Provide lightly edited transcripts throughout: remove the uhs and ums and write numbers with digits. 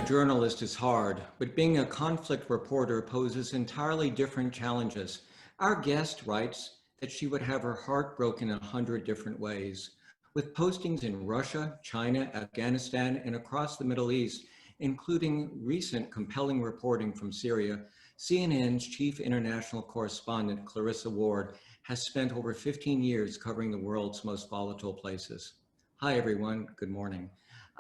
journalist is hard, but being a conflict reporter poses entirely different challenges. Our guest writes that she would have her heart broken 100 different ways. With postings in Russia, China, Afghanistan, and across the Middle East, including recent compelling reporting from Syria, CNN's Chief International Correspondent, Clarissa Ward, has spent over 15 years covering the world's most volatile places. Hi, everyone. Good morning.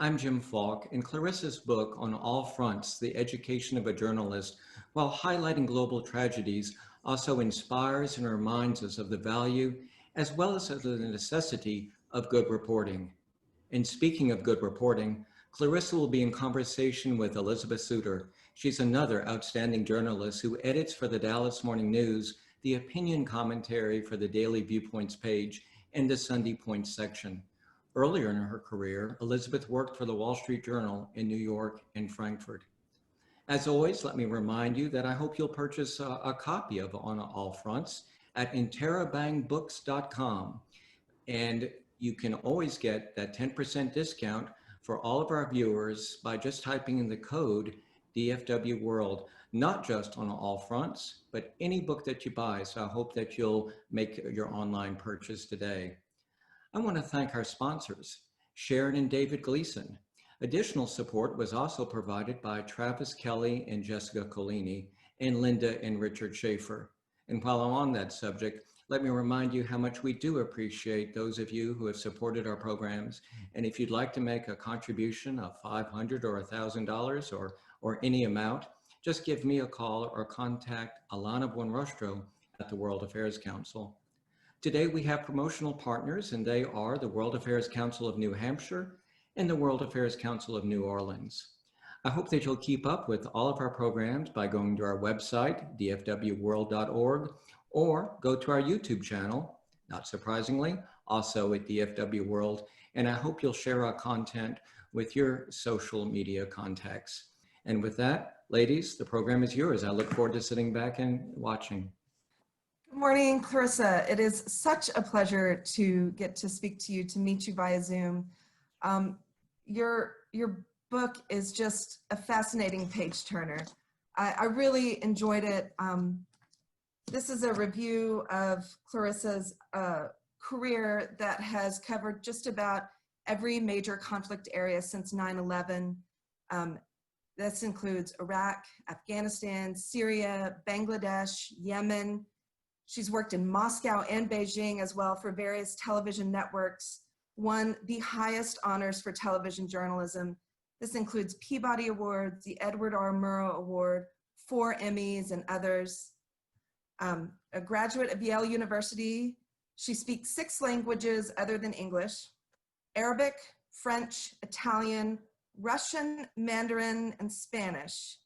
I'm Jim Falk, and Clarissa's book, On All Fronts, The Education of a Journalist, while highlighting global tragedies, also inspires and reminds us of the value, as well as of the necessity, of good reporting. And speaking of good reporting, Clarissa will be in conversation with Elizabeth Souder. She's another outstanding journalist who edits for the Dallas Morning News, the opinion commentary for the Daily Viewpoints page, and the Sunday Points section. Earlier in her career, Elizabeth worked for the Wall Street Journal in New York and Frankfurt. As always, let me remind you that I hope you'll purchase a copy of On All Fronts at interabangbooks.com. And you can always get that 10% discount for all of our viewers by just typing in the code dfwworld, not just On All Fronts, but any book that you buy. So I hope that you'll make your online purchase today. I want to thank our sponsors, Sharon and David Gleason. Additional support was also provided by Travis Kelly and Jessica Colini, and Linda and Richard Schaefer. And while I'm on that subject, let me remind you how much we do appreciate those of you who have supported our programs. And if you'd like to make a contribution of $500 or $1,000 or any amount, just give me a call or contact Alana Buenrostro at the World Affairs Council. Today we have promotional partners, and they are the World Affairs Council of New Hampshire and the World Affairs Council of New Orleans. I hope that you'll keep up with all of our programs by going to our website, dfwworld.org, or go to our YouTube channel, not surprisingly, also at DFW World, and I hope you'll share our content with your social media contacts. And with that, ladies, the program is yours. I look forward to sitting back and watching. Good morning, Clarissa. It is such a pleasure to get to speak to you, to meet you via Zoom. Your book is just a fascinating page turner. I really enjoyed it. This is a review of Clarissa's career that has covered just about every major conflict area since 9/11. This includes Iraq, Afghanistan, Syria, Bangladesh, Yemen. She's worked in Moscow and Beijing as well for various television networks, won the highest honors for television journalism. This includes Peabody Awards, the Edward R. Murrow Award, 4 Emmys and others. A graduate of Yale University, she speaks 6 languages other than English: Arabic, French, Italian, Russian, Mandarin, and Spanish.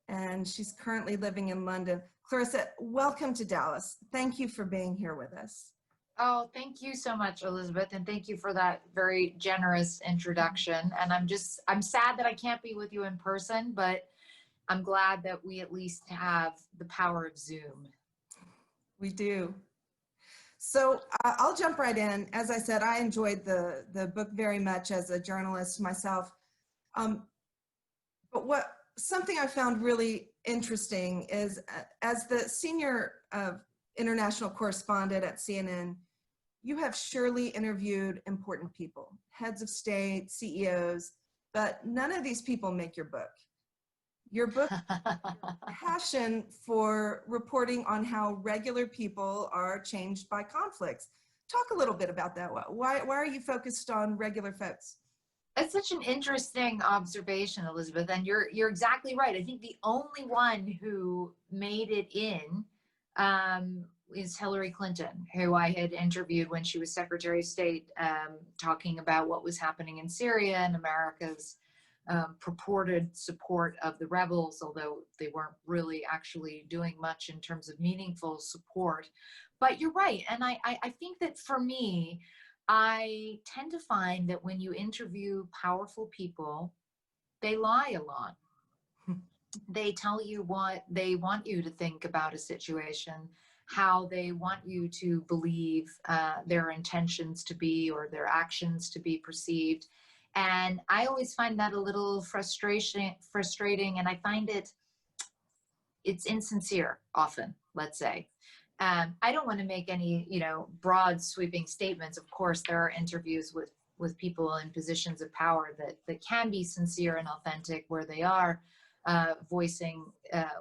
And she's currently living in London. Clarissa, welcome to Dallas. Thank you for being here with us. Oh, thank you so much, Elizabeth, and thank you for that very generous introduction. And I'm sad that I can't be with you in person, but I'm glad that we at least have the power of Zoom. We do. So I'll jump right in. As I said, I enjoyed the book very much as a journalist myself. But something I found really interesting is, as the senior international correspondent at CNN, you have surely interviewed important people, heads of state, CEOs, but none of these people make your book. Your book passion for reporting on how regular people are changed by conflicts. Talk a little bit about that. Why are you focused on regular folks? That's such an interesting observation, Elizabeth, and you're exactly right. I think the only one who made it in is Hillary Clinton, who I had interviewed when she was Secretary of State, talking about what was happening in Syria and America's purported support of the rebels, although they weren't really actually doing much in terms of meaningful support. But you're right, and I think that for me, I tend to find that when you interview powerful people, they lie a lot. They tell you what they want you to think about a situation, how they want you to believe their intentions to be or their actions to be perceived. And I always find that a little frustrating, and I find it's insincere often, let's say. I don't want to make any, broad sweeping statements. Of course, there are interviews with people in positions of power that can be sincere and authentic, where they are voicing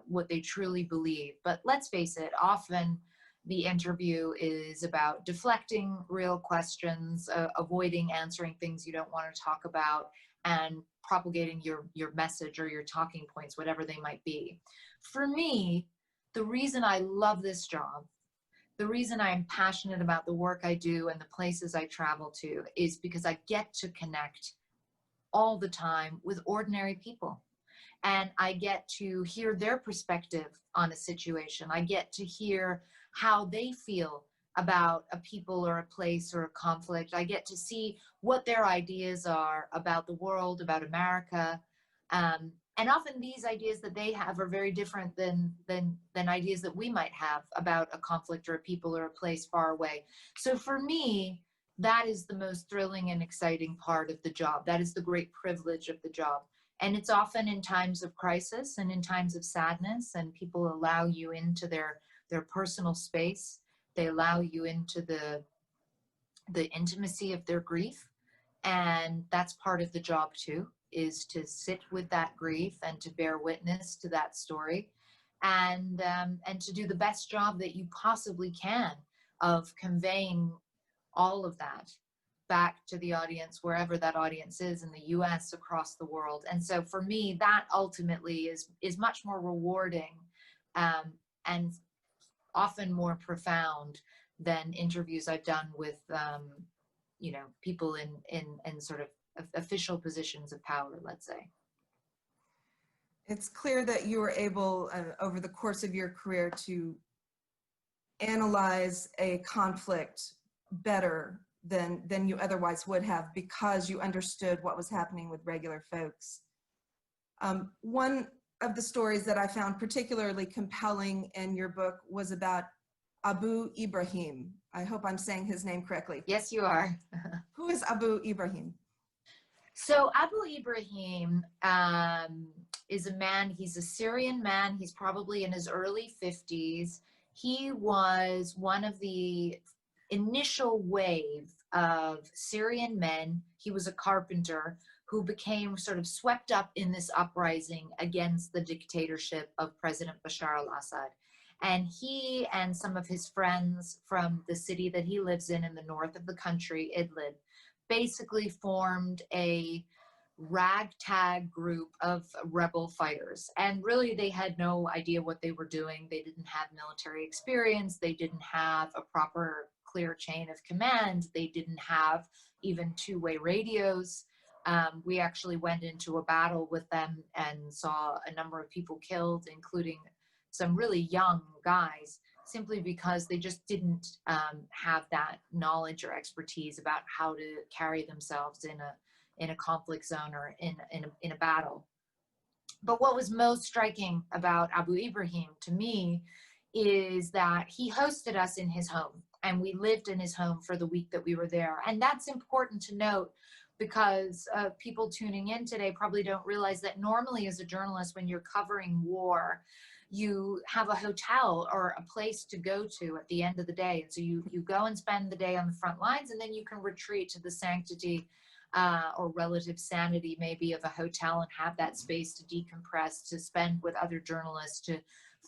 what they truly believe. But let's face it, often the interview is about deflecting real questions, avoiding answering things you don't want to talk about, and propagating your message or your talking points, whatever they might be. For me, the reason I love this job, the reason I am passionate about the work I do and the places I travel to, is because I get to connect all the time with ordinary people. And I get to hear their perspective on a situation. I get to hear how they feel about a people or a place or a conflict. I get to see what their ideas are about the world, about America. And often these ideas that they have are very different than ideas that we might have about a conflict or a people or a place far away. So for me, that is the most thrilling and exciting part of the job. That is the great privilege of the job. And it's often in times of crisis and in times of sadness, and people allow you into their personal space. They allow you into the intimacy of their grief. And that's part of the job too, is to sit with that grief and to bear witness to that story, and to do the best job that you possibly can of conveying all of that back to the audience, wherever that audience is, in the US, across the world. And so for me, that ultimately is much more rewarding, and often more profound than interviews I've done with people in sort of official positions of power, let's say. It's clear that you were able, over the course of your career, to analyze a conflict better than you otherwise would have, because you understood what was happening with regular folks. One of the stories that I found particularly compelling in your book was about Abu Ibrahim. I hope I'm saying his name correctly. Yes, you are. Who is Abu Ibrahim? So Abu Ibrahim is a man, he's a Syrian man. He's probably in his early 50s. He was one of the initial wave of Syrian men. He was a carpenter who became sort of swept up in this uprising against the dictatorship of President Bashar al-Assad. And he and some of his friends from the city that he lives in the north of the country, Idlib, basically formed a ragtag group of rebel fighters. And really, they had no idea what they were doing. They didn't have military experience. They didn't have a proper, clear chain of command. They didn't have even two-way radios. We actually went into a battle with them and saw a number of people killed, including some really young guys, simply because they just didn't have that knowledge or expertise about how to carry themselves in a conflict zone or in a battle. But what was most striking about Abu Ibrahim to me is that he hosted us in his home, and we lived in his home for the week that we were there. And that's important to note, because people tuning in today probably don't realize that normally as a journalist, when you're covering war, you have a hotel or a place to go to at the end of the day. And so you go and spend the day on the front lines, and then you can retreat to the sanctity or relative sanity maybe of a hotel and have that space to decompress, to spend with other journalists, to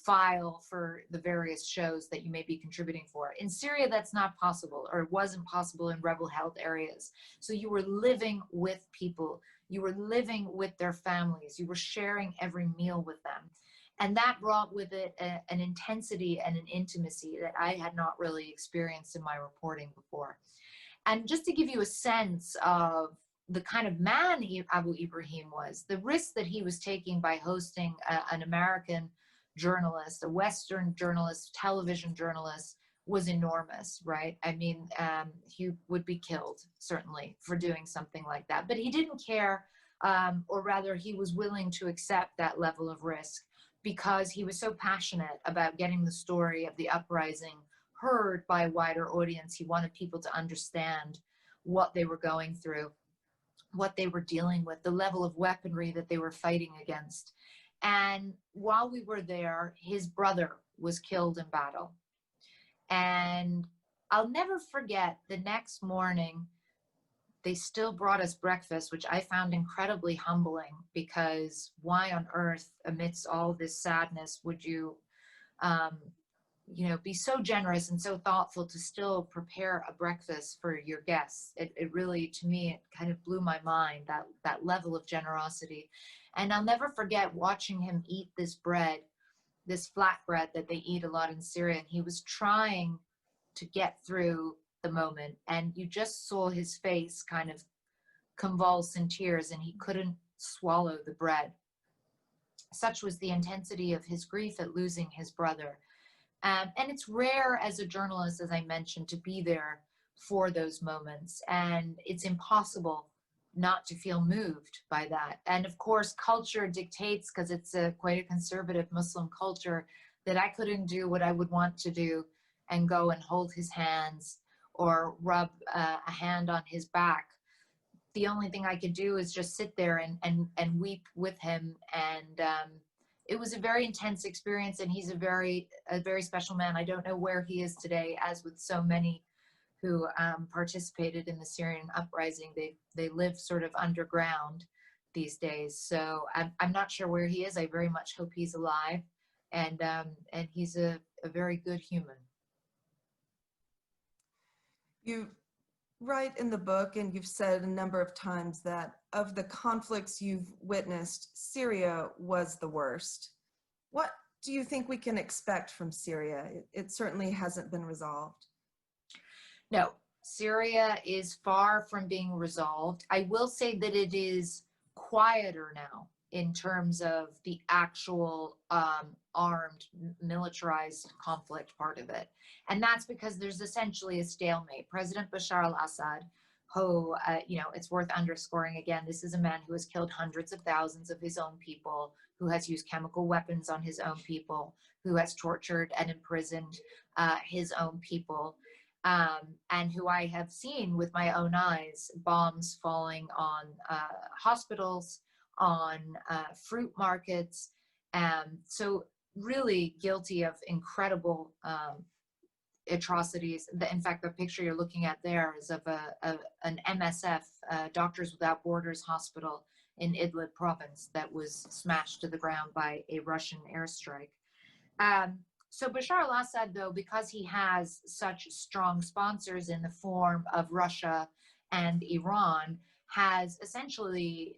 file for the various shows that you may be contributing for. In Syria, that's not possible, or it wasn't possible in rebel-held areas. So you were living with people, you were living with their families, you were sharing every meal with them. And that brought with it an intensity and an intimacy that I had not really experienced in my reporting before. And just to give you a sense of the kind of man Abu Ibrahim was, the risk that he was taking by hosting an American journalist, a Western journalist, television journalist, was enormous, right? I mean, he would be killed, certainly, for doing something like that. But he didn't care, or rather, he was willing to accept that level of risk, because he was so passionate about getting the story of the uprising heard by a wider audience. He wanted people to understand what they were going through. what they were dealing with, the level of weaponry that they were fighting against. And while we were there, his brother was killed in battle. And I'll never forget, the next morning, they still brought us breakfast, which I found incredibly humbling, because why on earth, amidst all this sadness, would you, be so generous and so thoughtful to still prepare a breakfast for your guests? It really, to me, it kind of blew my mind, that level of generosity. And I'll never forget watching him eat this bread, this flatbread that they eat a lot in Syria. And he was trying to get through the moment, and you just saw his face kind of convulse in tears, and he couldn't swallow the bread. Such was the intensity of his grief at losing his brother. And it's rare as a journalist, as I mentioned, to be there for those moments. And it's impossible not to feel moved by that. And of course, culture dictates, because it's quite a conservative Muslim culture, that I couldn't do what I would want to do and go and hold his hands or rub a hand on his back. The only thing I could do is just sit there and weep with him. And it was a very intense experience, and he's a very special man. I don't know where he is today, as with so many who participated in the Syrian uprising. They live sort of underground these days. So I'm not sure where he is. I very much hope he's alive, and he's a very good human. You write in the book, and you've said a number of times, that of the conflicts you've witnessed, Syria was the worst. What do you think we can expect from Syria? It certainly hasn't been resolved. No, Syria is far from being resolved. I will say that it is quieter now in terms of the actual armed, militarized conflict part of it. And that's because there's essentially a stalemate. President Bashar al-Assad, who, it's worth underscoring again, this is a man who has killed hundreds of thousands of his own people, who has used chemical weapons on his own people, who has tortured and imprisoned his own people, and who I have seen with my own eyes, bombs falling on hospitals, on fruit markets. So really guilty of incredible atrocities. In fact, the picture you're looking at there is of an MSF, Doctors Without Borders hospital in Idlib province, that was smashed to the ground by a Russian airstrike. So Bashar al-Assad, though, because he has such strong sponsors in the form of Russia and Iran, has essentially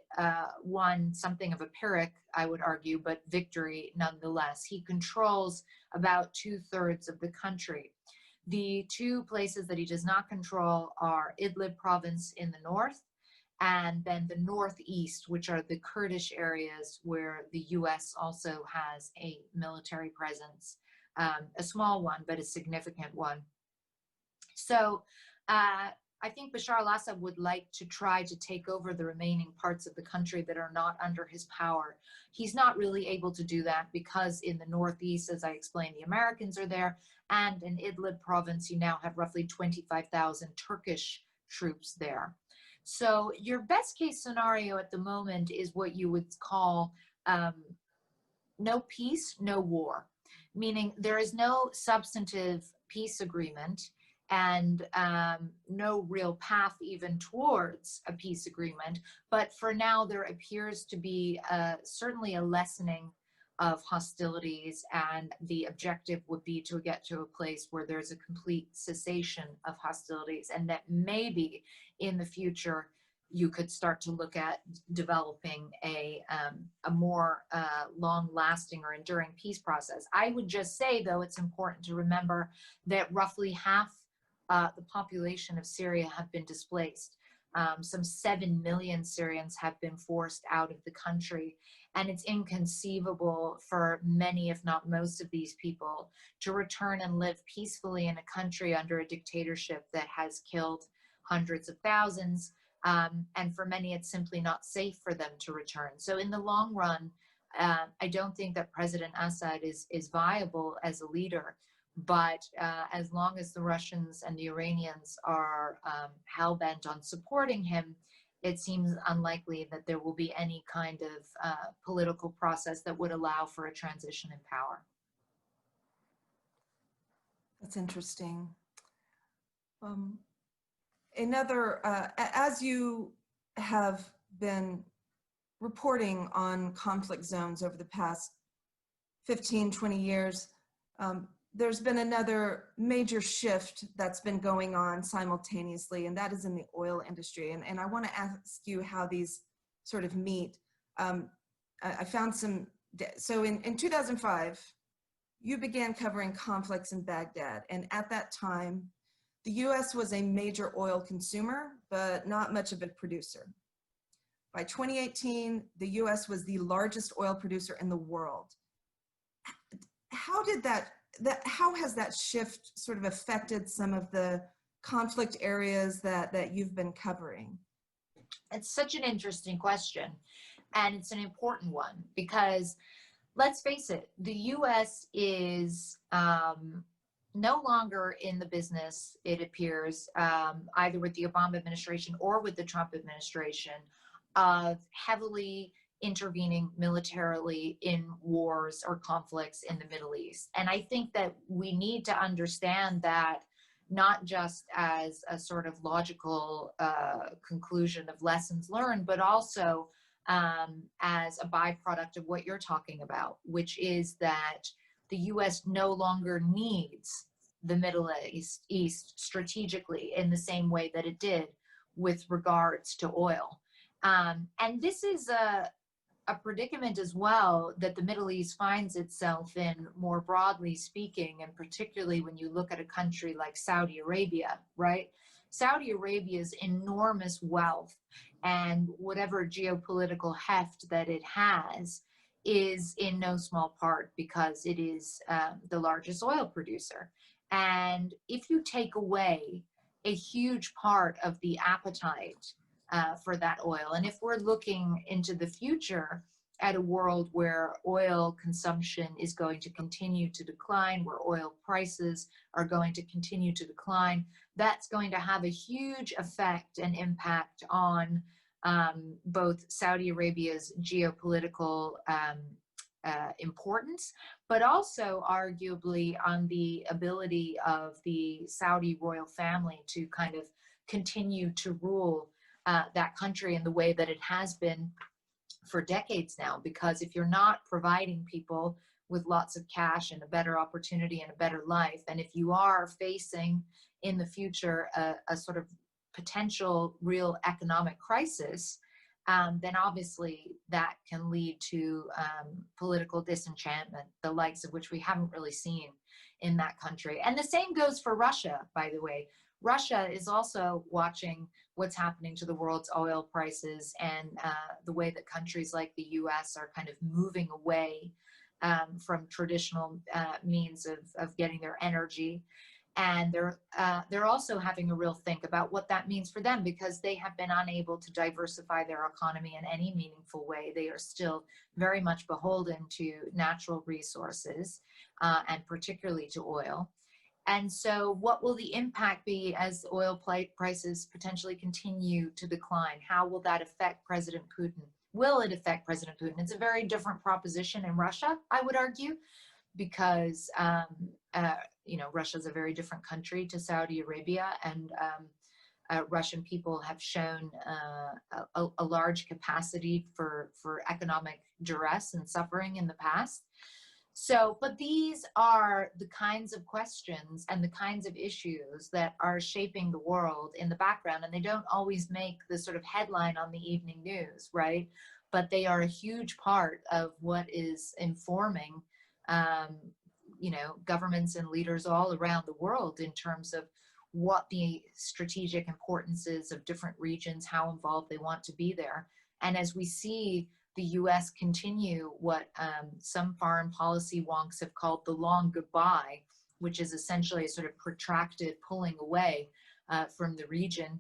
won something of a Pyrrhic, I would argue, but victory nonetheless. He controls about 2/3 of the country. The two places that he does not control are Idlib province in the north, and then the northeast, which are the Kurdish areas where the US also has a military presence, a small one, but a significant one. So I think Bashar al-Assad would like to try to take over the remaining parts of the country that are not under his power. He's not really able to do that because in the northeast, as I explained, the Americans are there, and in Idlib province, you now have roughly 25,000 Turkish troops there. So your best case scenario at the moment is what you would call no peace, no war, meaning there is no substantive peace agreement and no real path even towards a peace agreement. But for now, there appears to be certainly a lessening of hostilities, and the objective would be to get to a place where there's a complete cessation of hostilities, and that maybe in the future you could start to look at developing a more long-lasting or enduring peace process. I would just say, though, it's important to remember that roughly half the population of Syria have been displaced. Some 7 million Syrians have been forced out of the country, and it's inconceivable for many, if not most of these people, to return and live peacefully in a country under a dictatorship that has killed hundreds of thousands. And for many, it's simply not safe for them to return. So in the long run, I don't think that President Assad is viable as a leader. But as long as the Russians and the Iranians are hell-bent on supporting him, it seems unlikely that there will be any kind of political process that would allow for a transition in power. That's interesting. As you have been reporting on conflict zones over the past 15, 20 years, there's been another major shift that's been going on simultaneously, and that is in the oil industry. And I want to ask you how these sort of meet. I found some, so in 2005, you began covering conflicts in Baghdad. And at that time, the US was a major oil consumer, but not much of a producer. By 2018, the US was the largest oil producer in the world. How did how has that shift sort of affected some of the conflict areas that you've been covering? It's such an interesting question, and it's an important one, because let's face it, the US is no longer in the business, it appears, either with the Obama administration or with the Trump administration, of heavily intervening militarily in wars or conflicts in the Middle East. And I think that we need to understand that not just as a sort of logical conclusion of lessons learned, but also as a byproduct of what you're talking about, which is that the US no longer needs the Middle East strategically in the same way that it did with regards to oil. And this is a predicament as well that the Middle East finds itself in, more broadly speaking, and particularly when you look at a country like Saudi Arabia, right? Saudi Arabia's enormous wealth and whatever geopolitical heft that it has is in no small part because it is the largest oil producer. And if you take away a huge part of the appetite for that oil, and if we're looking into the future at a world where oil consumption is going to continue to decline, where oil prices are going to continue to decline, that's going to have a huge effect and impact on both Saudi Arabia's geopolitical importance, but also arguably on the ability of the Saudi royal family to kind of continue to rule that country in the way that it has been for decades now. Because if you're not providing people with lots of cash and a better opportunity and a better life, and if you are facing in the future a sort of potential real economic crisis, then obviously that can lead to political disenchantment, the likes of which we haven't really seen in that country. And the same goes for Russia, by the way. Russia is also watching what's happening to the world's oil prices and the way that countries like the US are kind of moving away from traditional means of getting their energy. And they're also having a real think about what that means for them, because they have been unable to diversify their economy in any meaningful way. They are still very much beholden to natural resources and particularly to oil. And so what will the impact be as oil prices potentially continue to decline? How will that affect President Putin? Will it affect President Putin? It's a very different proposition in Russia, I would argue, because Russia's a very different country to Saudi Arabia, and Russian people have shown a large capacity for economic duress and suffering in the past. So, but these are the kinds of questions and the kinds of issues that are shaping the world in the background, and they don't always make the sort of headline on the evening news, right? But they are a huge part of what is informing governments and leaders all around the world in terms of what the strategic importance is of different regions, how involved they want to be there. And as we see the US continue what some foreign policy wonks have called the long goodbye, which is essentially a sort of protracted pulling away from the region,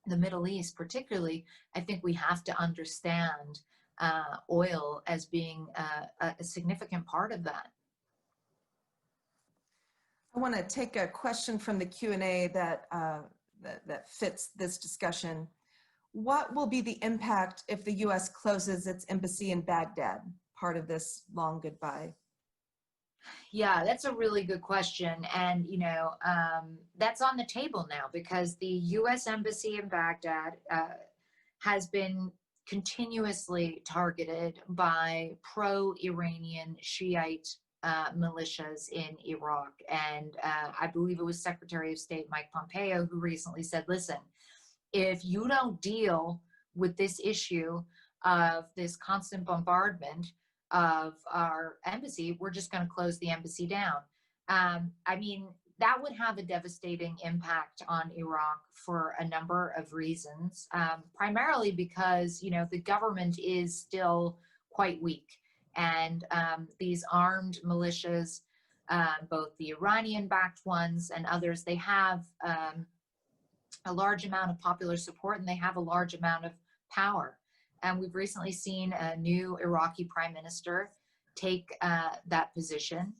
the Middle East particularly, I think we have to understand oil as being a significant part of that. I want to take a question from the Q&A that fits this discussion. what will be the impact if the US closes its embassy in Baghdad, part of this long goodbye? Yeah, that's a really good question. And, that's on the table now because the US Embassy in Baghdad has been continuously targeted by pro-Iranian Shiite militias in Iraq. And I believe it was Secretary of State Mike Pompeo who recently said, listen, if you don't deal with this issue of this constant bombardment of our embassy, we're just going to close the embassy down. I mean, that would have a devastating impact on Iraq for a number of reasons, primarily because, the government is still quite weak. And these armed militias, both the Iranian-backed ones and others, they have a large amount of popular support and they have a large amount of power. And we've recently seen a new Iraqi prime minister take that position.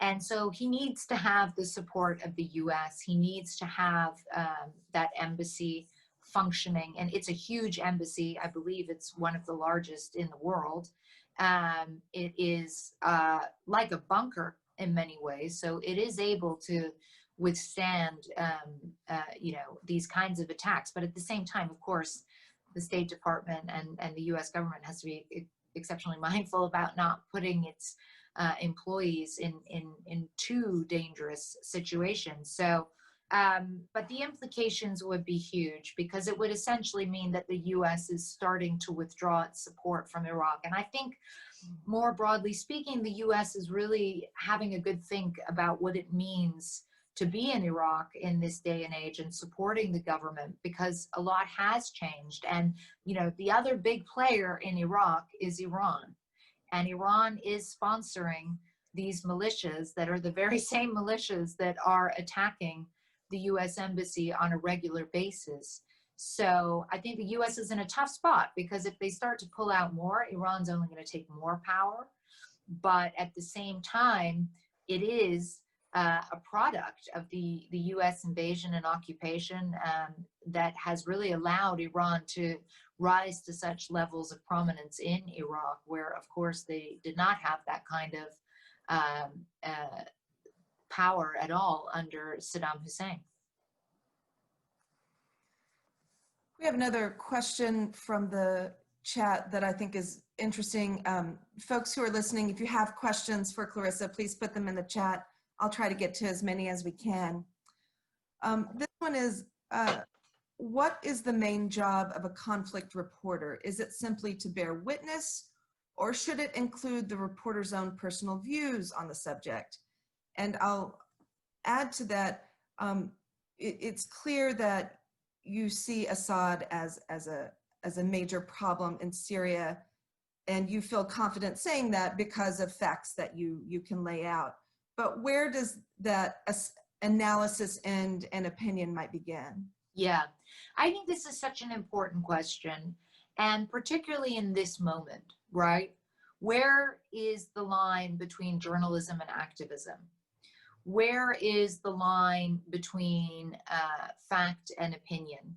And so he needs to have the support of the US. He needs to have that embassy functioning. And it's a huge embassy. I believe it's one of the largest in the world. It is like a bunker in many ways. So it is able to withstand, these kinds of attacks. But at the same time, of course, the State Department and the US government has to be exceptionally mindful about not putting its employees in too dangerous situations. So, but the implications would be huge because it would essentially mean that the US is starting to withdraw its support from Iraq. And I think more broadly speaking, the US is really having a good think about what it means to be in Iraq in this day and age and supporting the government because a lot has changed. And, the other big player in Iraq is Iran. And Iran is sponsoring these militias that are the very same militias that are attacking the US embassy on a regular basis. So I think the US is in a tough spot because if they start to pull out more, Iran's only going to take more power. But at the same time, it is a product of the US invasion and occupation that has really allowed Iran to rise to such levels of prominence in Iraq, where of course they did not have that kind of power at all under Saddam Hussein. We have another question from the chat that I think is interesting. Folks who are listening, if you have questions for Clarissa, please put them in the chat. I'll try to get to as many as we can. This one is, what is the main job of a conflict reporter? Is it simply to bear witness, or should it include the reporter's own personal views on the subject? And I'll add to that, it's clear that you see Assad as a major problem in Syria, and you feel confident saying that because of facts that you can lay out. But where does that analysis end and opinion might begin? Yeah, I think this is such an important question, and particularly in this moment, right? Where is the line between journalism and activism? Where is the line between fact and opinion?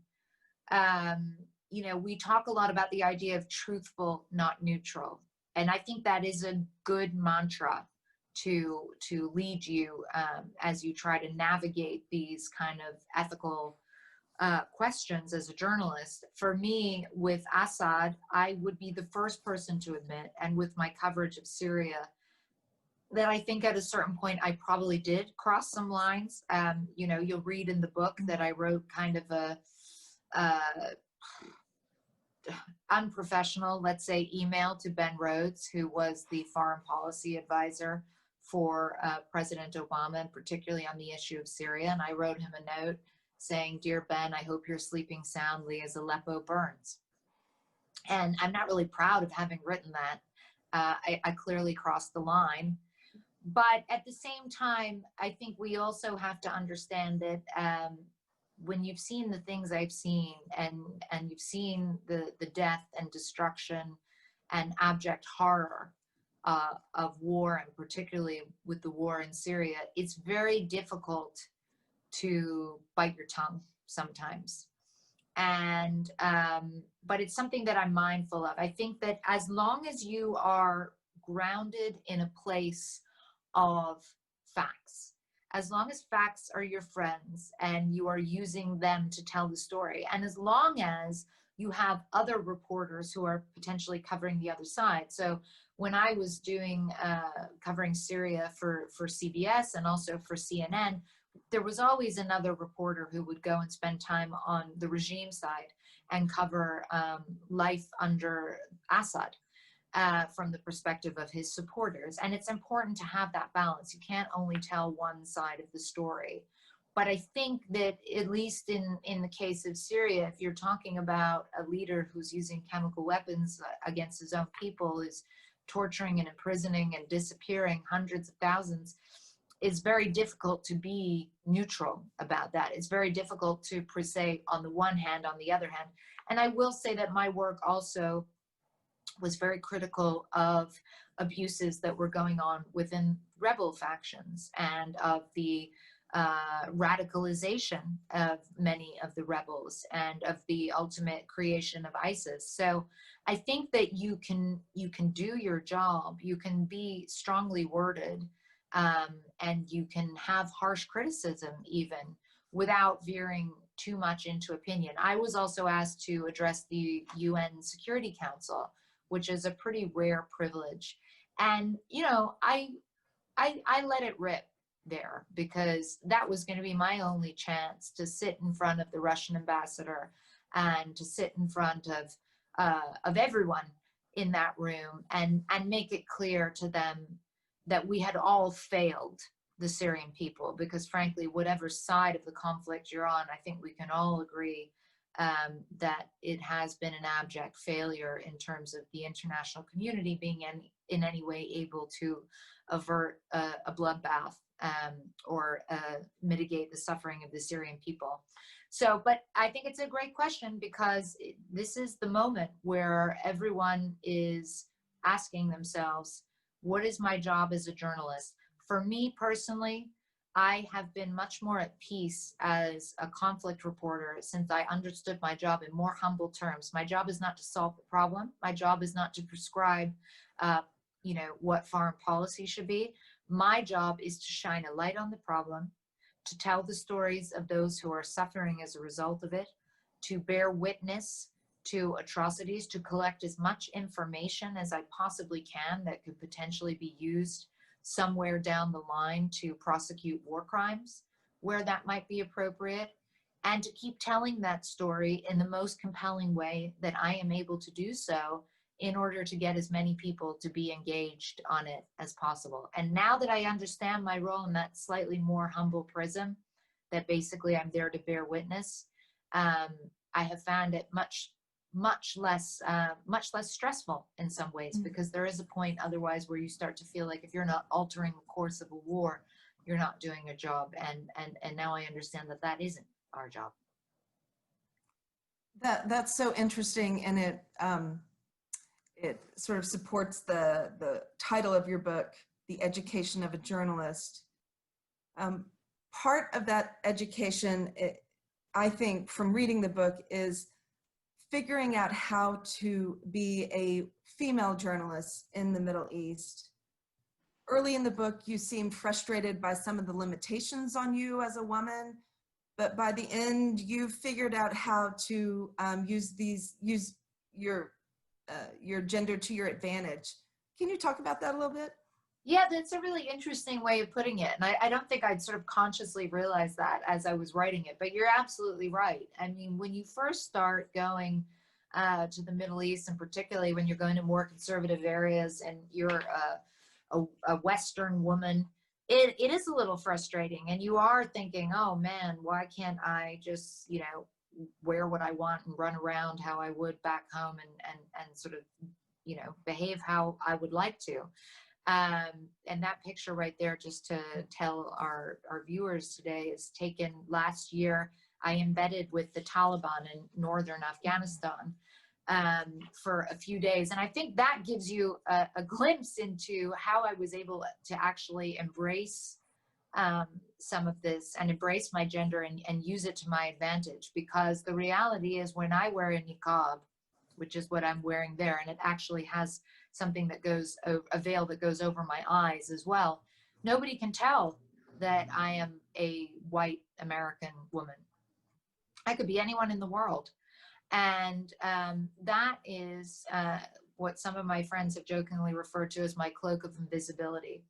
We talk a lot about the idea of truthful, not neutral. And I think that is a good mantra to lead you as you try to navigate these kind of ethical questions as a journalist. For me, with Assad, I would be the first person to admit, and with my coverage of Syria, that I think at a certain point I probably did cross some lines. You'll read in the book that I wrote kind of a unprofessional, let's say, email to Ben Rhodes, who was the foreign policy advisor for President Obama, and particularly on the issue of Syria. And I wrote him a note saying, "Dear Ben, I hope you're sleeping soundly as Aleppo burns." And I'm not really proud of having written that. I clearly crossed the line. But at the same time, I think we also have to understand that when you've seen the things I've seen, and you've seen the death and destruction and abject horror of war, and particularly with the war in Syria, it's very difficult to bite your tongue sometimes. And but it's something that I'm mindful of. I think that as long as you are grounded in a place of facts, as long as facts are your friends and you are using them to tell the story, and as long as you have other reporters who are potentially covering the other side. So when I was doing covering Syria for CBS and also for CNN, there was always another reporter who would go and spend time on the regime side and cover life under Assad from the perspective of his supporters. And it's important to have that balance. You can't only tell one side of the story. But I think that at least in the case of Syria, if you're talking about a leader who's using chemical weapons against his own people, is torturing and imprisoning and disappearing hundreds of thousands, it's very difficult to be neutral about that. It's very difficult to say on the one hand, on the other hand. And I will say that my work also was very critical of abuses that were going on within rebel factions and of the radicalization of many of the rebels and of the ultimate creation of ISIS. So I think that you can do your job, you can be strongly worded, and you can have harsh criticism even without veering too much into opinion. I was also asked to address the UN Security Council, which is a pretty rare privilege. And, you know, I let it rip there because that was going to be my only chance to sit in front of the Russian ambassador and to sit in front of everyone in that room and make it clear to them that we had all failed the Syrian people, because frankly, whatever side of the conflict you're on, I think we can all agree that it has been an abject failure in terms of the international community being in any way able to avert a bloodbath or mitigate the suffering of the Syrian people. So, but I think it's a great question because this is the moment where everyone is asking themselves, what is my job as a journalist? For me personally, I have been much more at peace as a conflict reporter since I understood my job in more humble terms. My job is not to solve the problem. My job is not to prescribe, you know, what foreign policy should be. My job is to shine a light on the problem, to tell the stories of those who are suffering as a result of it, to bear witness to atrocities, to collect as much information as I possibly can that could potentially be used somewhere down the line to prosecute war crimes where that might be appropriate, and to keep telling that story in the most compelling way that I am able to do so in order to get as many people to be engaged on it as possible. And now that I understand my role in that slightly more humble prism, that basically I'm there to bear witness, I have found it much less stressful in some ways, because there is a point otherwise where you start to feel like if you're not altering the course of a war, you're not doing a job. And now I understand that that isn't our job. That's so interesting, and it sort of supports the title of your book, The Education of a Journalist. Part of that education, I think, from reading the book is figuring out how to be a female journalist in the Middle East. Early in the book, you seem frustrated by some of the limitations on you as a woman, but by the end, you've figured out how to use your gender to your advantage. Can you talk about that a little bit? Yeah, that's a really interesting way of putting it. And I don't think I'd sort of consciously realized that as I was writing it, but you're absolutely right. I mean, when you first start going to the Middle East, and particularly when you're going to more conservative areas and you're a Western woman, it is a little frustrating. And you are thinking, oh man, why can't I just, you know, wear what I want and run around how I would back home and sort of, you know, behave how I would like to. And that picture right there, just to tell our viewers today, is taken last year. I embedded with the Taliban in northern Afghanistan for a few days. And I think that gives you a glimpse into how I was able to actually embrace some of this and embrace my gender and use it to my advantage, because the reality is when I wear a niqab, which is what I'm wearing there, and it actually has something that goes, a veil that goes over my eyes as well, nobody can tell that I am a white American woman. I could be anyone in the world. And that is what some of my friends have jokingly referred to as my cloak of invisibility.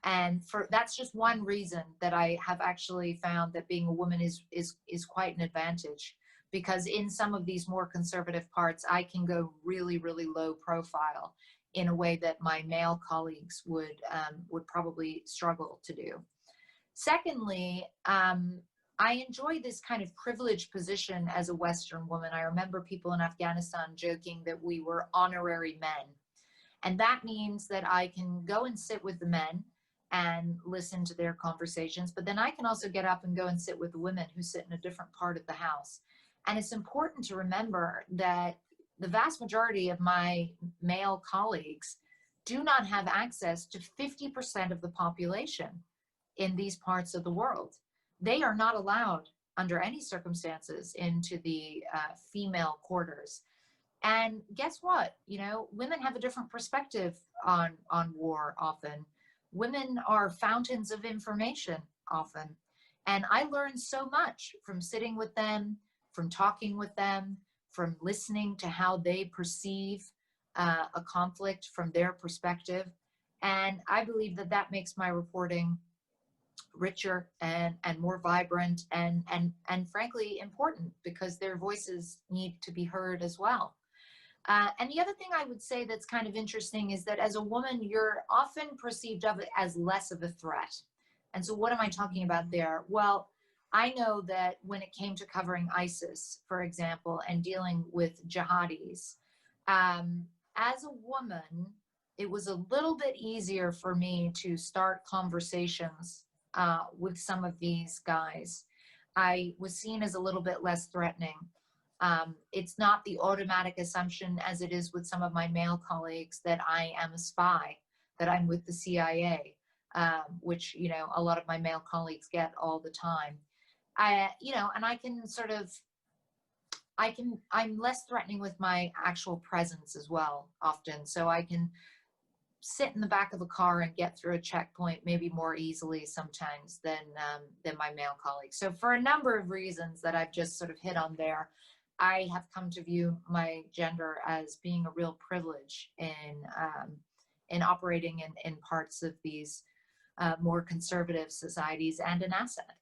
And that's just one reason that I have actually found that being a woman is quite an advantage, because in some of these more conservative parts, I can go really, really low profile in a way that my male colleagues would probably struggle to do. Secondly, I enjoy this kind of privileged position as a Western woman. I remember people in Afghanistan joking that we were honorary men. And that means that I can go and sit with the men and listen to their conversations, but then I can also get up and go and sit with the women who sit in a different part of the house. And it's important to remember that the vast majority of my male colleagues do not have access to 50% of the population in these parts of the world. They are not allowed under any circumstances into the female quarters. And guess what? You know, women have a different perspective on war often. Women are fountains of information often. And I learned so much from sitting with them, from talking with them, from listening to how they perceive a conflict from their perspective. And I believe that that makes my reporting richer and more vibrant and frankly important, because their voices need to be heard as well. And the other thing I would say that's kind of interesting is that as a woman, you're often perceived of it as less of a threat. And so what am I talking about there? Well, I know that when it came to covering ISIS, for example, and dealing with jihadis, as a woman, it was a little bit easier for me to start conversations with some of these guys. I was seen as a little bit less threatening. It's not the automatic assumption, as it is with some of my male colleagues, that I am a spy, that I'm with the CIA, which, you know, a lot of my male colleagues get all the time. You know, and I can sort of, I'm less threatening with my actual presence as well, often. So I can sit in the back of the car and get through a checkpoint maybe more easily sometimes than my male colleagues. So for a number of reasons that I've just sort of hit on there, I have come to view my gender as being a real privilege in operating in parts of these more conservative societies, and an asset.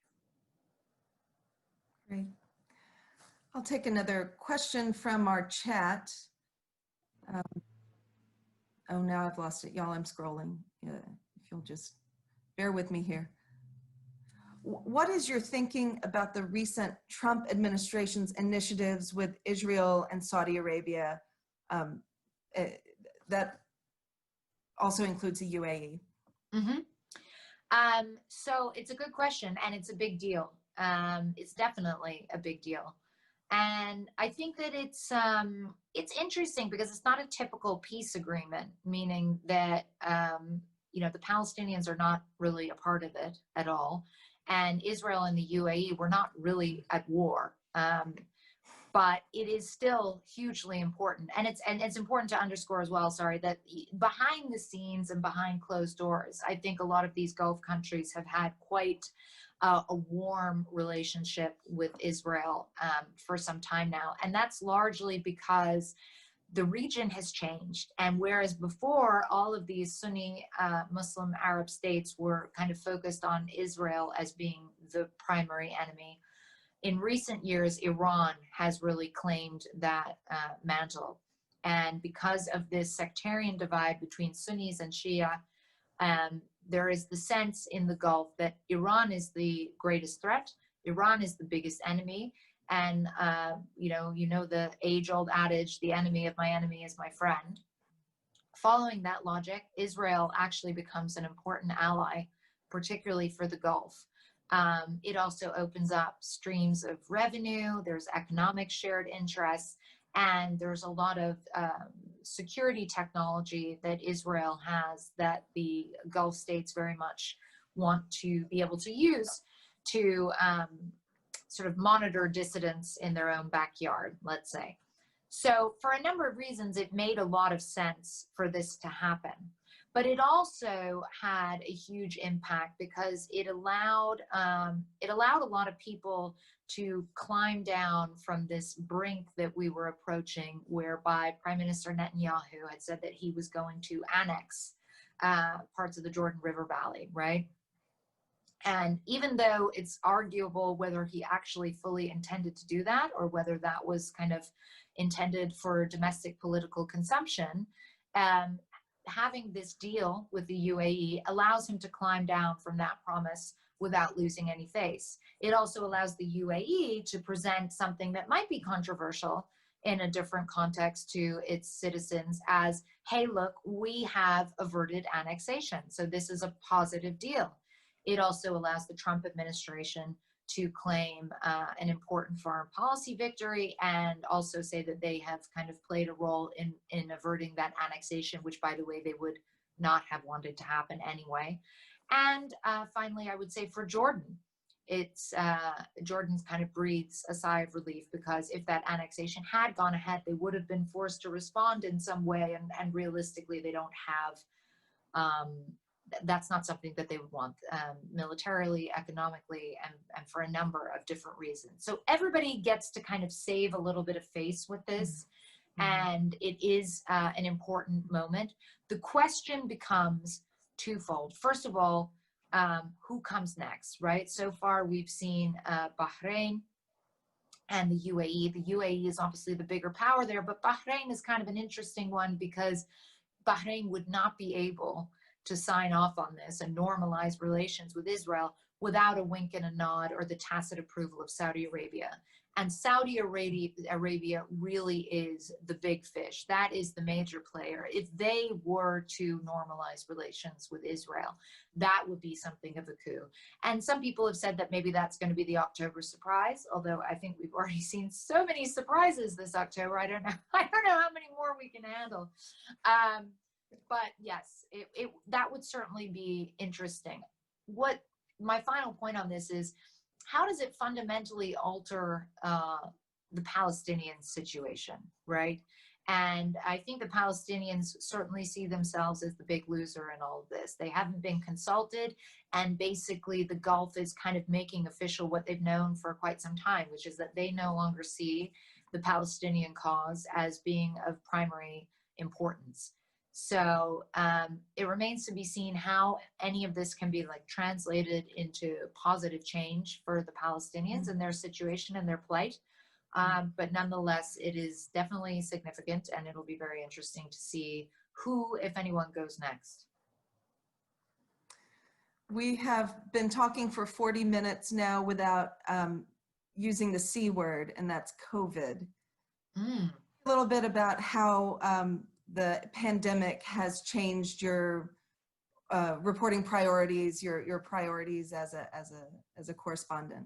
Great. I'll take another question from our chat. Oh, now I've lost it. Y'all, I'm scrolling. If you'll just bear with me here. What is your thinking about the recent Trump administration's initiatives with Israel and Saudi Arabia? That also includes the UAE. Mm-hmm. So it's a good question, and it's a big deal. It's definitely a big deal. And I think that it's interesting because it's not a typical peace agreement, meaning that, you know, the Palestinians are not really a part of it at all. And Israel and the UAE were not really at war. But it is still hugely important. And it's important to underscore as well, sorry, that behind the scenes and behind closed doors, I think a lot of these Gulf countries have had quite a warm relationship with Israel for some time now. And that's largely because the region has changed. And whereas before all of these Sunni Muslim Arab states were kind of focused on Israel as being the primary enemy, in recent years, Iran has really claimed that mantle. And because of this sectarian divide between Sunnis and Shia, there is the sense in the Gulf that Iran is the greatest threat. Iran is the biggest enemy. And, you know the age-old adage, the enemy of my enemy is my friend. Following that logic, Israel actually becomes an important ally, particularly for the Gulf. It also opens up streams of revenue. There's economic shared interests, and there's a lot of security technology that Israel has that the Gulf states very much want to be able to use to sort of monitor dissidents in their own backyard, let's say. So for a number of reasons, it made a lot of sense for this to happen. But it also had a huge impact because it allowed a lot of people to climb down from this brink that we were approaching, whereby Prime Minister Netanyahu had said that he was going to annex parts of the Jordan River Valley, right? And even though it's arguable whether he actually fully intended to do that or whether that was kind of intended for domestic political consumption, having this deal with the UAE allows him to climb down from that promise without losing any face. It also allows the UAE to present something that might be controversial in a different context to its citizens as, hey, look, we have averted annexation. So this is a positive deal. It also allows the Trump administration to claim an important foreign policy victory and also say that they have kind of played a role in averting that annexation, which, by the way, they would not have wanted to happen anyway. And finally, I would say for Jordan, Jordan kind of breathes a sigh of relief, because if that annexation had gone ahead, they would have been forced to respond in some way, and realistically, they don't have that's not something that they would want militarily, economically, and for a number of different reasons. So everybody gets to kind of save a little bit of face with this, and it is an important moment. The question becomes twofold. First of all, who comes next, right? So far, we've seen Bahrain and the UAE. The UAE is obviously the bigger power there, but Bahrain is kind of an interesting one because Bahrain would not be able to sign off on this and normalize relations with Israel without a wink and a nod or the tacit approval of Saudi Arabia. And Saudi Arabia really is the big fish. That is the major player. If they were to normalize relations with Israel, that would be something of a coup. And some people have said that maybe that's going to be the October surprise, although I think we've already seen so many surprises this October. I don't know how many more we can handle. But yes, that would certainly be interesting. What my final point on this is, how does it fundamentally alter the Palestinian situation, right? And I think the Palestinians certainly see themselves as the big loser in all of this. They haven't been consulted, and basically the Gulf is kind of making official what they've known for quite some time, which is that they no longer see the Palestinian cause as being of primary importance. So it remains to be seen how any of this can be like translated into positive change for the Palestinians and their situation and their plight. But nonetheless, it is definitely significant, and it'll be very interesting to see who, if anyone, goes next. We have been talking for 40 minutes now without using the C word, and that's COVID. A little bit about how the pandemic has changed your reporting priorities, your priorities as a correspondent.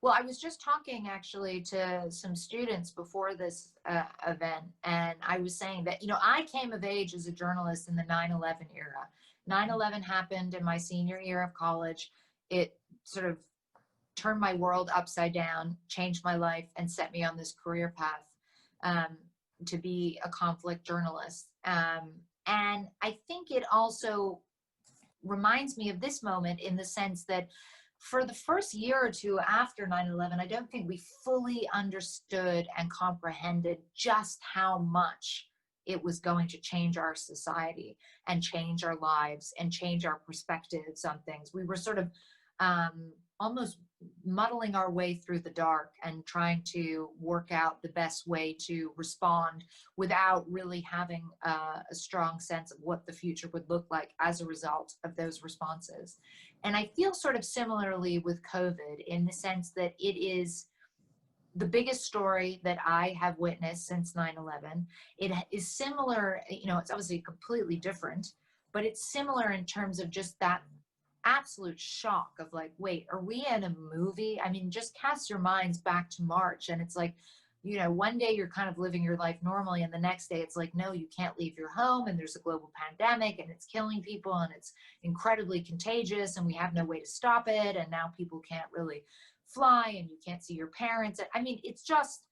Well, I was just talking actually to some students before this event, and I was saying that, I came of age as a journalist in the 9/11 era. 9/11 happened in my senior year of college. It sort of turned my world upside down, changed my life, and set me on this career path to be a conflict journalist. And I think it also reminds me of this moment in the sense that for the first year or two after 9/11, I don't think we fully understood and comprehended just how much it was going to change our society and change our lives and change our perspectives on things. We were sort of almost muddling our way through the dark and trying to work out the best way to respond without really having a strong sense of what the future would look like as a result of those responses. And I feel sort of similarly with COVID in the sense that it is the biggest story that I have witnessed since 9/11. It is similar, it's obviously completely different, but it's similar in terms of just that absolute shock of like, wait, are we in a movie? I mean, just cast your minds back to March, and it's like you know, one day you're kind of living your life normally, and the next day it's like, no, you can't leave your home, and there's a global pandemic, and it's killing people, and it's incredibly contagious, and we have no way to stop it, and now people can't really fly, and you can't see your parents. I mean, it's just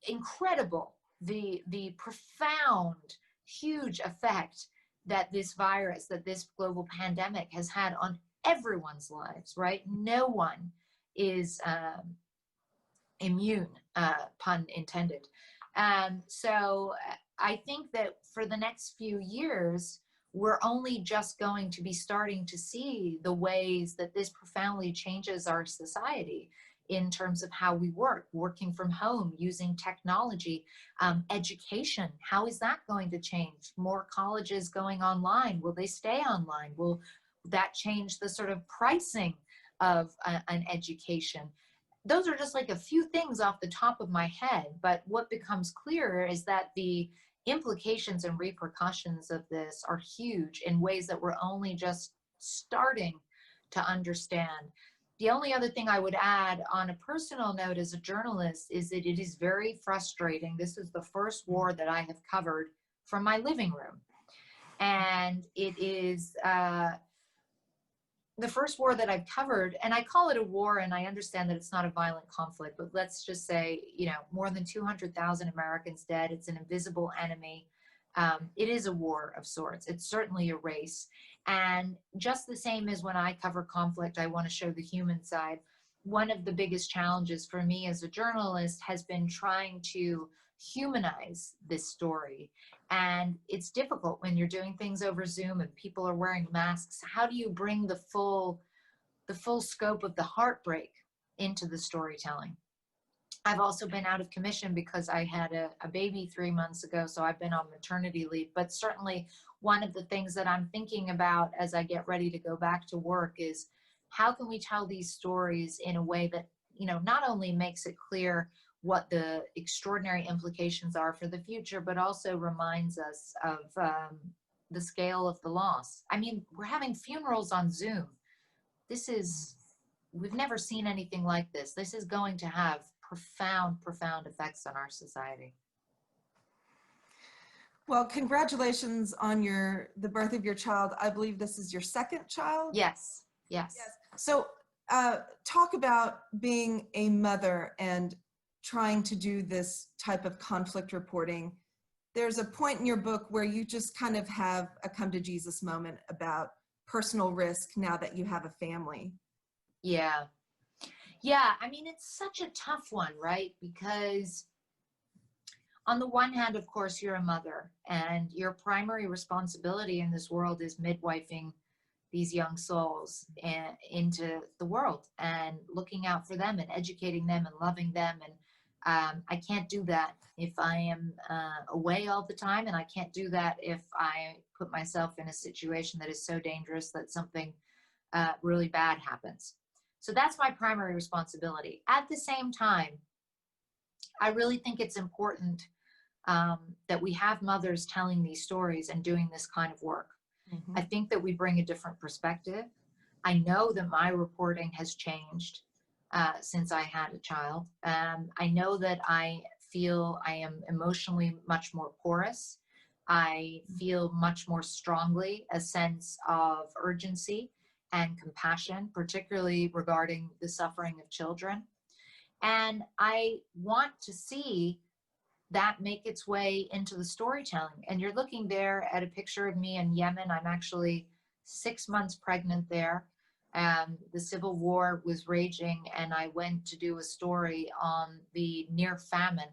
incredible, the profound, huge effect that this virus, that this global pandemic has had on everyone's lives, right? No one is immune, pun intended. So I think that for the next few years, we're only just going to be starting to see the ways that this profoundly changes our society in terms of how we work, working from home, using technology, education. How is that going to change? More colleges going online. Will they stay online? Will that change the sort of pricing of an education? Those are just like a few things off the top of my head, but what becomes clearer is that the implications and repercussions of this are huge in ways that we're only just starting to understand. The only other thing I would add on a personal note as a journalist is that it is very frustrating. This is the first war that I have covered from my living room. And it is the first war that I've covered, and I call it a war, and I understand that it's not a violent conflict, but let's just say, you know, more than 200,000 Americans dead. It's an invisible enemy. It is a war of sorts. It's certainly a race. And just the same as when I cover conflict, I want to show the human side. One of the biggest challenges for me as a journalist has been trying to humanize this story. And it's difficult when you're doing things over Zoom and people are wearing masks. How do you bring the full scope of the heartbreak into the storytelling? I've also been out of commission because I had a baby 3 months ago, so I've been on maternity leave. But certainly one of the things that I'm thinking about as I get ready to go back to work is how can we tell these stories in a way that, you know, not only makes it clear what the extraordinary implications are for the future, but also reminds us of the scale of the loss. I mean, we're having funerals on Zoom. We've never seen anything like this. This is going to have profound effects on our society. Well, congratulations on the birth of your child. I believe this is your second child? Yes. So talk about being a mother and trying to do this type of conflict reporting. There's a point in your book where you just kind of have a come to Jesus moment about personal risk now that you have a family. Yeah, I mean, it's such a tough one, right? Because on the one hand, of course, you're a mother, and your primary responsibility in this world is midwifing these young souls into the world and looking out for them and educating them and loving them. And I can't do that if I am away all the time, and I can't do that if I put myself in a situation that is so dangerous that something really bad happens. So that's my primary responsibility. At the same time, I really think it's important that we have mothers telling these stories and doing this kind of work. Mm-hmm. I think that we bring a different perspective. I know that my reporting has changed since I had a child. I know that I feel I am emotionally much more porous. I feel much more strongly a sense of urgency and compassion, particularly regarding the suffering of children. And I want to see that make its way into the storytelling. And you're looking there at a picture of me in Yemen. I'm actually 6 months pregnant there. The civil war was raging, and I went to do a story on the near famine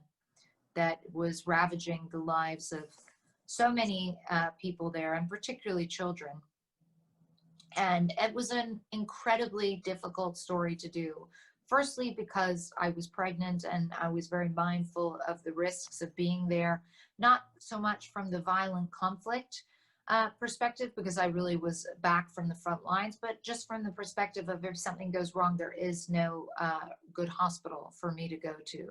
that was ravaging the lives of so many people there, and particularly children. And it was an incredibly difficult story to do. Firstly, because I was pregnant and I was very mindful of the risks of being there, not so much from the violent conflict perspective, because I really was back from the front lines, but just from the perspective of if something goes wrong, there is no good hospital for me to go to.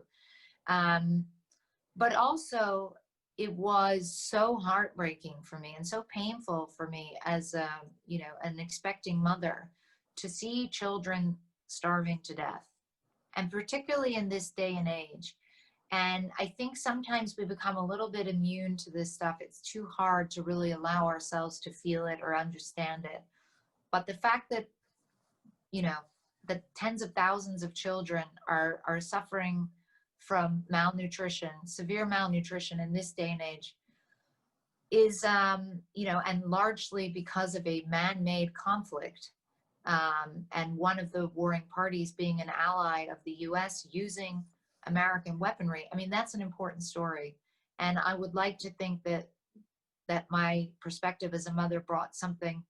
But also, it was so heartbreaking for me and so painful for me as an expecting mother to see children starving to death, and particularly in this day and age. And I think sometimes we become a little bit immune to this stuff. It's too hard to really allow ourselves to feel it or understand it. But the fact that, you know, that tens of thousands of children are suffering from malnutrition, severe malnutrition in this day and age is, you know, and largely because of a man-made conflict, and one of the warring parties being an ally of the US using American weaponry. I mean, that's an important story. And I would like to think that my perspective as a mother brought something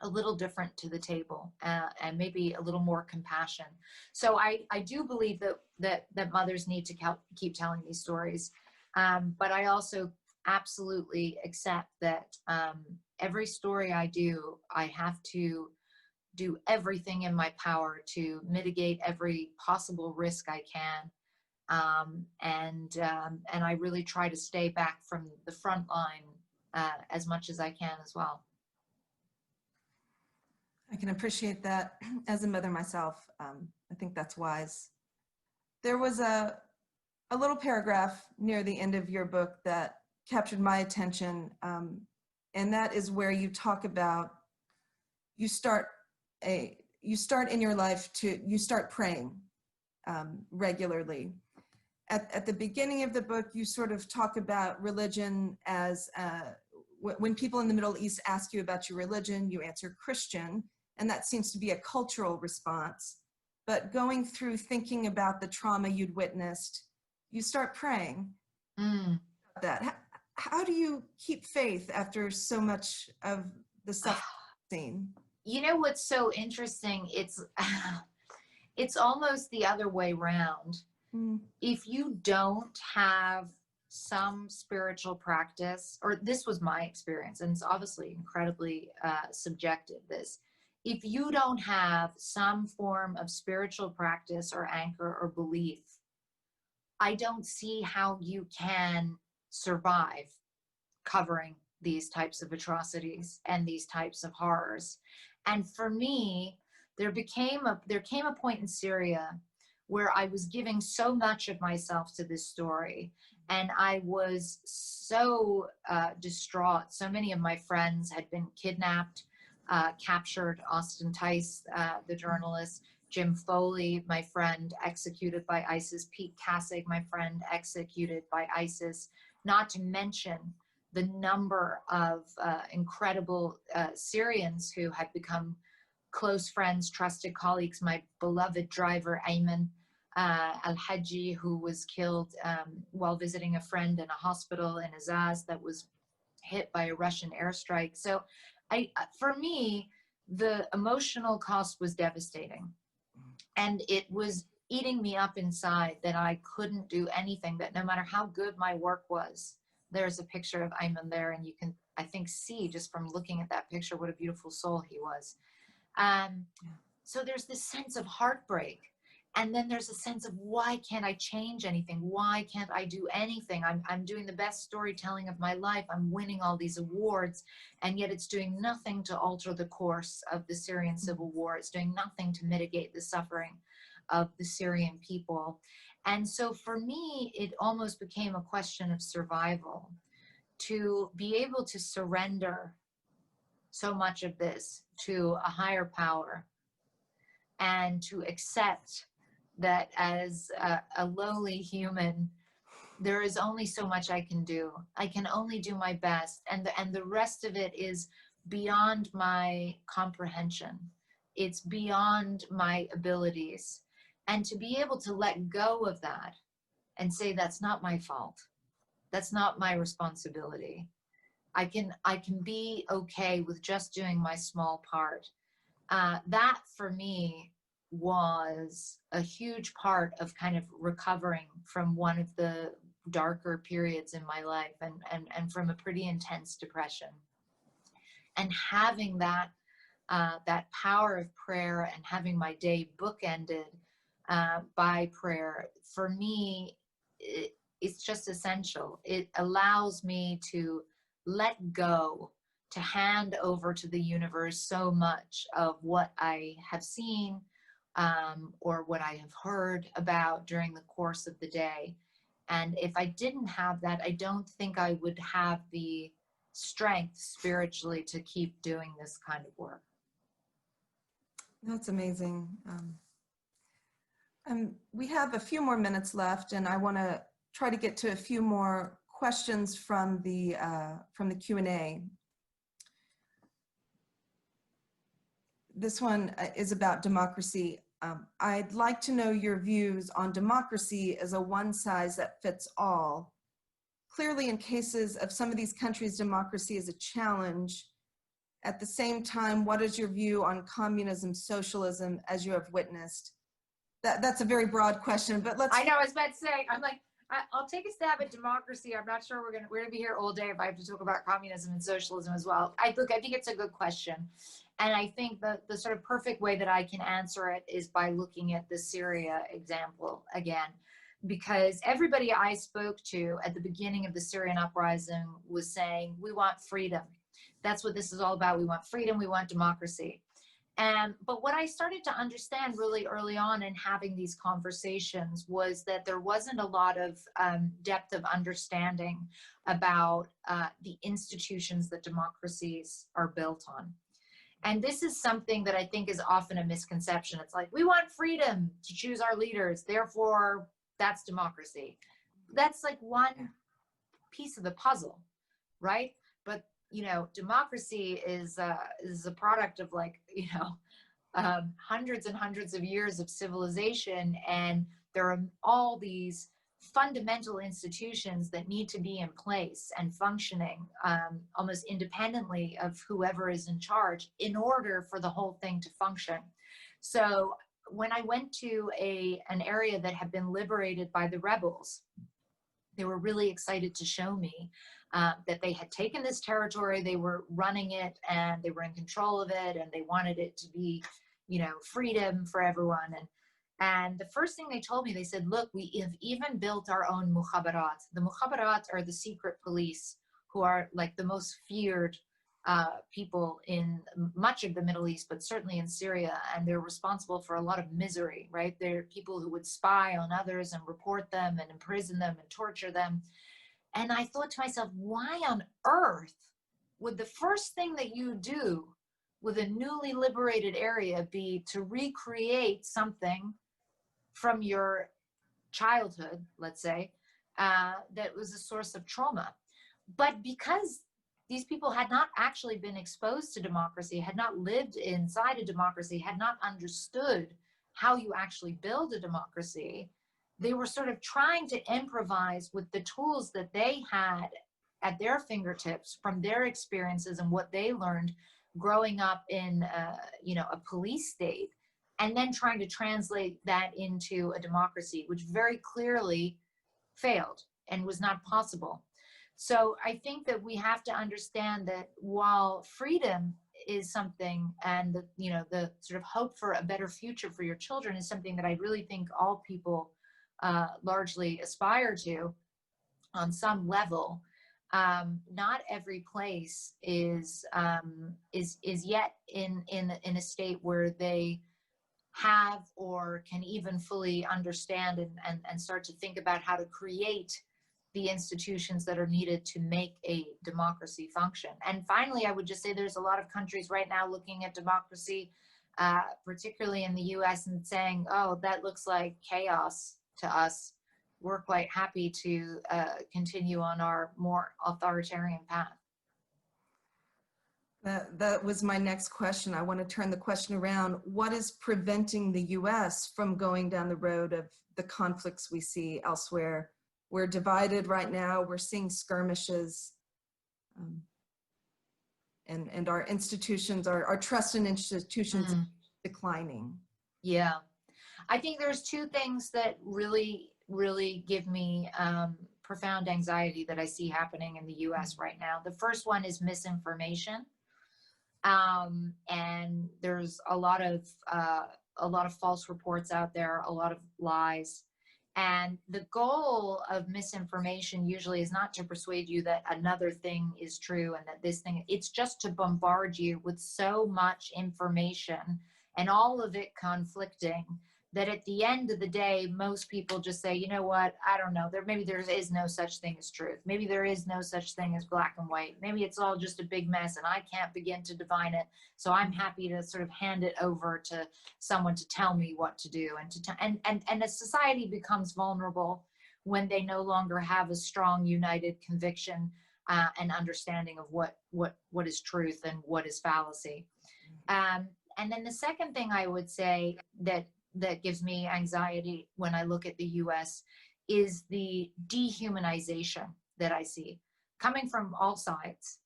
a little different to the table, and maybe a little more compassion. So I do believe that mothers need to keep telling these stories. But I also absolutely accept that every story I do, I have to do everything in my power to mitigate every possible risk I can. And I really try to stay back from the front line as much as I can as well. I can appreciate that as a mother myself. I think that's wise. There was a little paragraph near the end of your book that captured my attention, and that is where you talk about you start in your life you start praying regularly. At the beginning of the book, you sort of talk about religion as when people in the Middle East ask you about your religion, you answer Christian, and that seems to be a cultural response. But going through thinking about the trauma you'd witnessed, you start praying. That. How do you keep faith after so much of the stuff you've seen? You know what's so interesting? It's almost the other way around. If you don't have some spiritual practice, or this was my experience, and it's obviously incredibly subjective, this, if you don't have some form of spiritual practice or anchor or belief, I don't see how you can survive covering these types of atrocities and these types of horrors. And for me, there came a point in Syria where I was giving so much of myself to this story, and I was so distraught. So many of my friends had been kidnapped, captured. Austin Tice, the journalist, Jim Foley, my friend, executed by ISIS, Pete Kassig, my friend, executed by ISIS, not to mention the number of incredible Syrians who had become close friends, trusted colleagues. My beloved driver, Ayman al-Hajji, who was killed while visiting a friend in a hospital in Azaz that was hit by a Russian airstrike. So for me, the emotional cost was devastating. And it was eating me up inside that I couldn't do anything, that no matter how good my work was, there's a picture of Ayman there, and you can, I think, see just from looking at that picture what a beautiful soul he was. So there's this sense of heartbreak. And then there's a sense of, why can't I change anything? Why can't I do anything? I'm doing the best storytelling of my life. I'm winning all these awards, and yet it's doing nothing to alter the course of the Syrian civil war. It's doing nothing to mitigate the suffering of the Syrian people. And so for me, it almost became a question of survival, to be able to surrender so much of this to a higher power, and to accept that as a lowly human, there is only so much I can do. I can only do my best, and the rest of it is beyond my comprehension. It's beyond my abilities. And to be able to let go of that and say, that's not my fault. That's not my responsibility. I can be okay with just doing my small part. That for me was a huge part of kind of recovering from one of the darker periods in my life, and from a pretty intense depression. And having that power of prayer, and having my day bookended by prayer, for me, it's just essential. It allows me to let go, to hand over to the universe so much of what I have seen, or what I have heard about during the course of the day. And if I didn't have that, I don't think I would have the strength spiritually to keep doing this kind of work. That's amazing. We have a few more minutes left, and I want to try to get to a few more questions from the Q&A. This one is about democracy. I'd like to know your views on democracy as a one-size-that-fits-all. Clearly, in cases of some of these countries, democracy is a challenge. At the same time, what is your view on communism, socialism, as you have witnessed? That's a very broad question, but let's. I know, I was about to say, I'm like, I'll take a stab at democracy. I'm not sure we're gonna be here all day if I have to talk about communism and socialism as well. I think it's a good question. And I think the sort of perfect way that I can answer it is by looking at the Syria example again, because everybody I spoke to at the beginning of the Syrian uprising was saying, we want freedom. That's what this is all about. We want freedom, we want democracy. But what I started to understand really early on in having these conversations was that there wasn't a lot of depth of understanding about the institutions that democracies are built on. And this is something that I think is often a misconception. It's like, we want freedom to choose our leaders, therefore that's democracy. That's like one piece of the puzzle, right? But you know, democracy is a product of like, you know, hundreds and hundreds of years of civilization, and there are all these fundamental institutions that need to be in place and functioning almost independently of whoever is in charge in order for the whole thing to function. So when I went to an area that had been liberated by the rebels, they were really excited to show me that they had taken this territory, they were running it, and they were in control of it, and they wanted it to be, you know, freedom for everyone. And the first thing they told me, they said, look, we have even built our own mukhabarat. The mukhabarat are the secret police who are like the most feared people in much of the Middle East, but certainly in Syria. And they're responsible for a lot of misery, right? They're people who would spy on others and report them and imprison them and torture them. And I thought to myself, why on earth would the first thing that you do with a newly liberated area be to recreate something from your childhood, let's say, that was a source of trauma? But because these people had not actually been exposed to democracy, had not lived inside a democracy, had not understood how you actually build a democracy, they were sort of trying to improvise with the tools that they had at their fingertips from their experiences and what they learned growing up in you know, a police state, and then trying to translate that into a democracy, which very clearly failed and was not possible. So I think that we have to understand that while freedom is something, and the, you know, the sort of hope for a better future for your children is something that I really think all people largely aspire to on some level, not every place is yet in a state where they have or can even fully understand and start to think about how to create the institutions that are needed to make a democracy function. And finally, I would just say there's a lot of countries right now looking at democracy, particularly in the US, and saying, oh, that looks like chaos to us. We're quite happy to continue on our more authoritarian path. That was my next question. I want to turn the question around. What is preventing the US from going down the road of the conflicts we see elsewhere? We're divided right now. We're seeing skirmishes. And our institutions, our trust in institutions declining. Yeah. I think there's two things that really give me profound anxiety that I see happening in the US right now. The first one is misinformation. And there's a lot of false reports out there, a lot of lies. And the goal of misinformation usually is not to persuade you that another thing is true and that this thing, it's just to bombard you with so much information and all of it conflicting that at the end of the day, most people just say, you know what, I don't know, maybe there is no such thing as truth. Maybe there is no such thing as black and white. Maybe it's all just a big mess and I can't begin to define it. So I'm happy to sort of hand it over to someone to tell me what to do. And a society becomes vulnerable when they no longer have a strong, united conviction and understanding of what is truth and what is fallacy. And then the second thing I would say that gives me anxiety when I look at the US is the dehumanization that I see coming from all sides.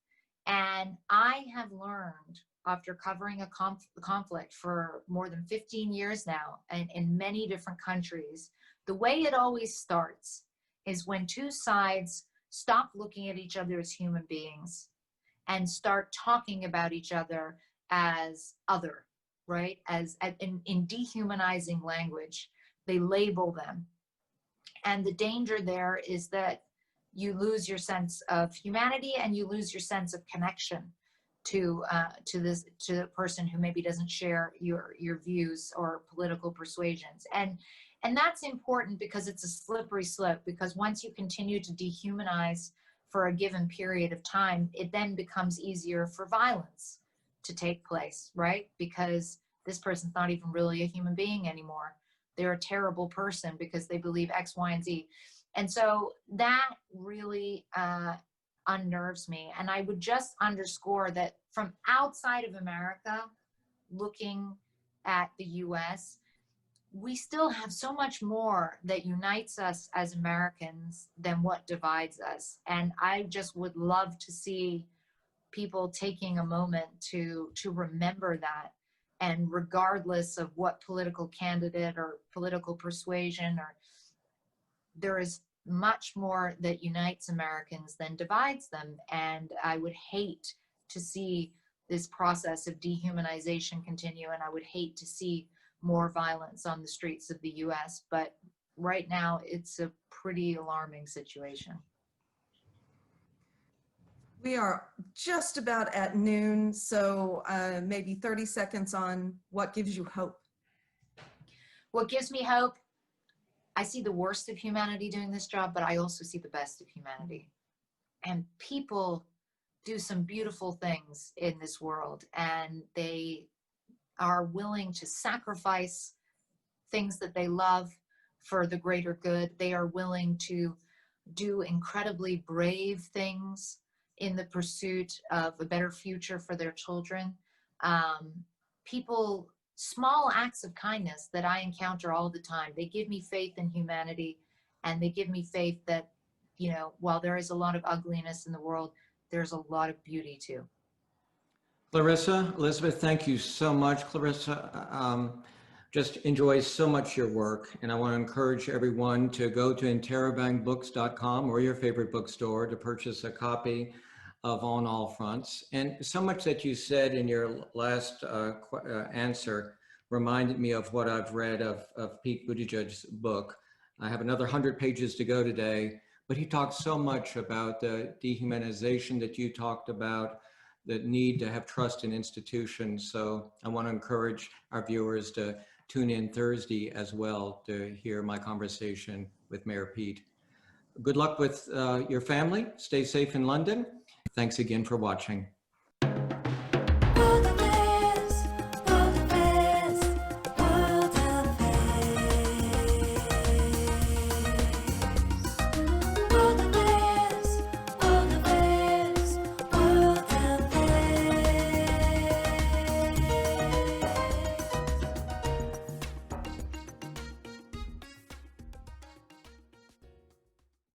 And I have learned after covering a conflict for more than 15 years now and in many different countries, the way it always starts is when two sides stop looking at each other as human beings and start talking about each other as other, right? As in dehumanizing language, they label them. And the danger there is that you lose your sense of humanity and you lose your sense of connection to the person who maybe doesn't share your views or political persuasions. And that's important because it's a slippery slope, because once you continue to dehumanize for a given period of time, it then becomes easier for violence to take place, right? Because this person's not even really a human being anymore. They're a terrible person because they believe X, Y, and Z. And so that really unnerves me. And I would just underscore that from outside of America, looking at the US, we still have so much more that unites us as Americans than what divides us. And I just would love to see people taking a moment to remember that. And regardless of what political candidate or political persuasion, or there is much more that unites Americans than divides them. And I would hate to see this process of dehumanization continue. And I would hate to see more violence on the streets of the US. But right now, it's a pretty alarming situation. We are just about at noon, so maybe 30 seconds on what gives you hope. What gives me hope? I see the worst of humanity doing this job, but I also see the best of humanity. And people do some beautiful things in this world, and they are willing to sacrifice things that they love for the greater good. They are willing to do incredibly brave things in the pursuit of a better future for their children. People, small acts of kindness that I encounter all the time, they give me faith in humanity, and they give me faith that, you know, while there is a lot of ugliness in the world, there's a lot of beauty too. Clarissa, Elizabeth, thank you so much. Clarissa, just enjoy so much your work, and I want to encourage everyone to go to interrobangbooks.com or your favorite bookstore to purchase a copy of On All Fronts. And so much that you said in your last answer reminded me of what I've read of Pete Buttigieg's book. I have another 100 pages to go today, but he talks so much about the dehumanization that you talked about, the need to have trust in institutions. So I want to encourage our viewers to tune in Thursday as well to hear my conversation with Mayor Pete. Good luck with your family. Stay safe in London. Thanks again for watching.